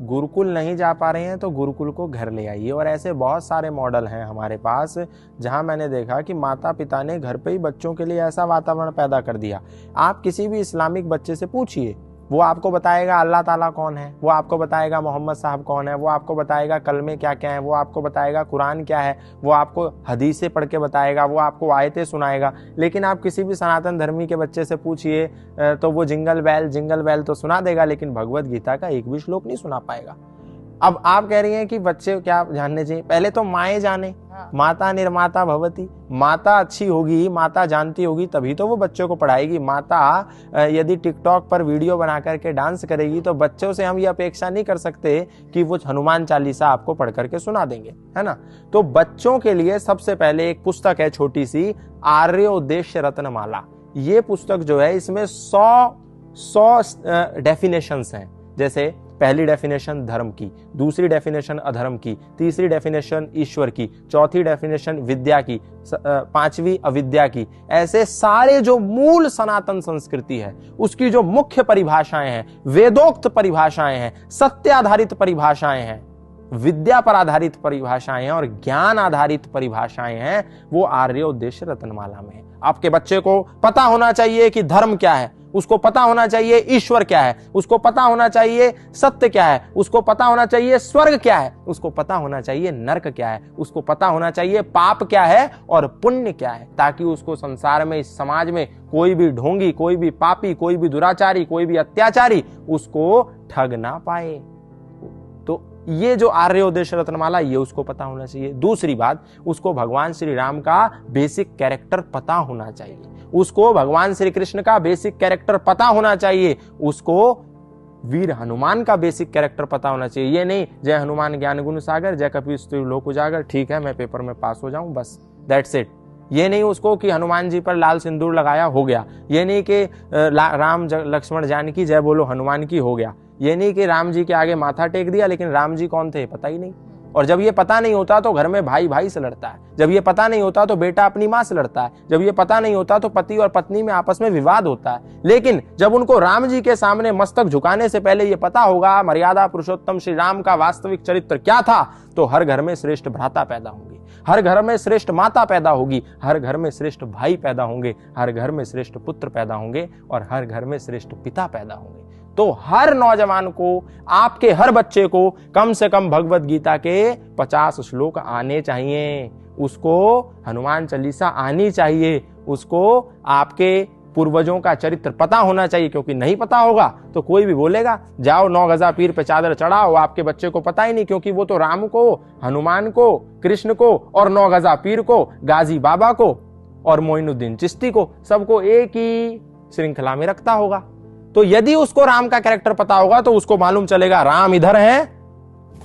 गुरुकुल नहीं जा पा रहे हैं तो गुरुकुल को घर ले आइए। और ऐसे बहुत सारे मॉडल हैं हमारे पास जहां मैंने देखा कि माता पिता ने घर पे ही बच्चों के लिए ऐसा वातावरण पैदा कर दिया। आप किसी भी इस्लामिक बच्चे से पूछिए, वो आपको बताएगा अल्लाह ताला कौन है, वो आपको बताएगा मोहम्मद साहब कौन है, वो आपको बताएगा कलमे क्या क्या है, वो आपको बताएगा कुरान क्या है, वो आपको हदीसें पढ़ के बताएगा, वो आपको आयतें सुनाएगा। लेकिन आप किसी भी सनातन धर्मी के बच्चे से पूछिए तो वो जिंगल बेल तो सुना देगा, लेकिन भगवत गीता का एक भी श्लोक नहीं सुना पाएगा। अब आप कह रही हैं कि बच्चे क्या जानने चाहिए? पहले तो माएँ जाने, माता निर्माता भवती। माता अच्छी होगी, माता जानती होगी, तभी तो वो बच्चों को पढ़ाएगी। माता यदि टिकटॉक पर वीडियो बना करके डांस करेगी तो बच्चों से हम ये अपेक्षा नहीं कर सकते कि वो हनुमान चालीसा आपको पढ़ करके सुना देंगे, है ना। तो बच्चों के लिए सबसे पहले एक पुस्तक है छोटी सी, आर्योद्देश्य रत्नमाला। ये पुस्तक जो है इसमें 100 डेफिनेशंस हैं। जैसे पहली डेफिनेशन धर्म की, दूसरी डेफिनेशन अधर्म की, तीसरी डेफिनेशन ईश्वर की, चौथी डेफिनेशन विद्या की, पांचवी अविद्या की। ऐसे सारे जो मूल सनातन संस्कृति है उसकी जो मुख्य परिभाषाएं हैं, वेदोक्त परिभाषाएं हैं, सत्य आधारित परिभाषाएं हैं, विद्या पर आधारित परिभाषाएं हैं और ज्ञान आधारित परिभाषाएं हैं, वो आर्योद्देश्य रत्नमाला में है। आपके बच्चे को पता होना चाहिए कि धर्म क्या है, उसको पता होना चाहिए ईश्वर क्या है, उसको पता होना चाहिए सत्य क्या है, उसको पता होना चाहिए स्वर्ग क्या है, उसको पता होना चाहिए नरक क्या है, उसको पता होना चाहिए पाप क्या है और पुण्य क्या है, ताकि उसको संसार में, इस समाज में कोई भी ढोंगी, कोई भी पापी, कोई भी दुराचारी, कोई भी अत्याचारी उसको ठग ना पाए। तो ये जो आर्योद्देश्य रत्नमाला, ये उसको पता होना चाहिए। दूसरी बात, उसको भगवान श्री राम का बेसिक कैरेक्टर पता होना चाहिए, उसको भगवान श्री कृष्ण का बेसिक कैरेक्टर पता होना चाहिए, उसको वीर हनुमान का बेसिक कैरेक्टर पता होना चाहिए। ये नहीं जय हनुमान ज्ञान गुण सागर, जय कपीस तिहु लोक उजागर, ठीक है मैं पेपर में पास हो जाऊं बस, दैट्स इट। ये नहीं उसको कि हनुमान जी पर लाल सिंदूर लगाया हो गया, ये नहीं कि राम लक्ष्मण जानकी जय बोलो हनुमान की हो गया, ये नहीं कि राम जी के आगे माथा टेक दिया लेकिन राम जी कौन थे पता ही नहीं। और जब ये पता नहीं होता तो घर में भाई भाई से लड़ता है, जब ये पता नहीं होता तो बेटा अपनी माँ से लड़ता है, जब ये पता नहीं होता तो पति और पत्नी में आपस में विवाद होता है। लेकिन जब उनको राम जी के सामने मस्तक झुकाने से पहले ये पता होगा मर्यादा पुरुषोत्तम श्री राम का वास्तविक चरित्र क्या था, तो हर घर में श्रेष्ठ भ्राता पैदा होंगे, हर घर में श्रेष्ठ माता पैदा होगी, हर घर में श्रेष्ठ भाई पैदा होंगे, हर घर में श्रेष्ठ पुत्र पैदा होंगे और हर घर में श्रेष्ठ पिता पैदा होंगे। तो हर नौजवान को, आपके हर बच्चे को कम से कम भगवत गीता के 50 श्लोक आने चाहिए, उसको हनुमान चालीसा आनी चाहिए, उसको आपके पूर्वजों का चरित्र पता होना चाहिए। क्योंकि नहीं पता होगा तो कोई भी बोलेगा जाओ 9 गजा पीर पे चादर चढ़ाओ, आपके बच्चे को पता ही नहीं, क्योंकि वो तो राम को, हनुमान को, कृष्ण को और 9 गजा पीर को, गाजी बाबा को और मोइनुद्दीन चिश्ती को, सबको एक ही श्रृंखला में रखता होगा। तो यदि उसको राम का कैरेक्टर पता होगा तो उसको मालूम चलेगा राम इधर है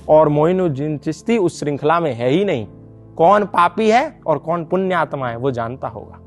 और मोइनुद्दीन चिश्ती उस श्रृंखला में है ही नहीं, कौन पापी है और कौन पुण्य आत्मा है वो जानता होगा।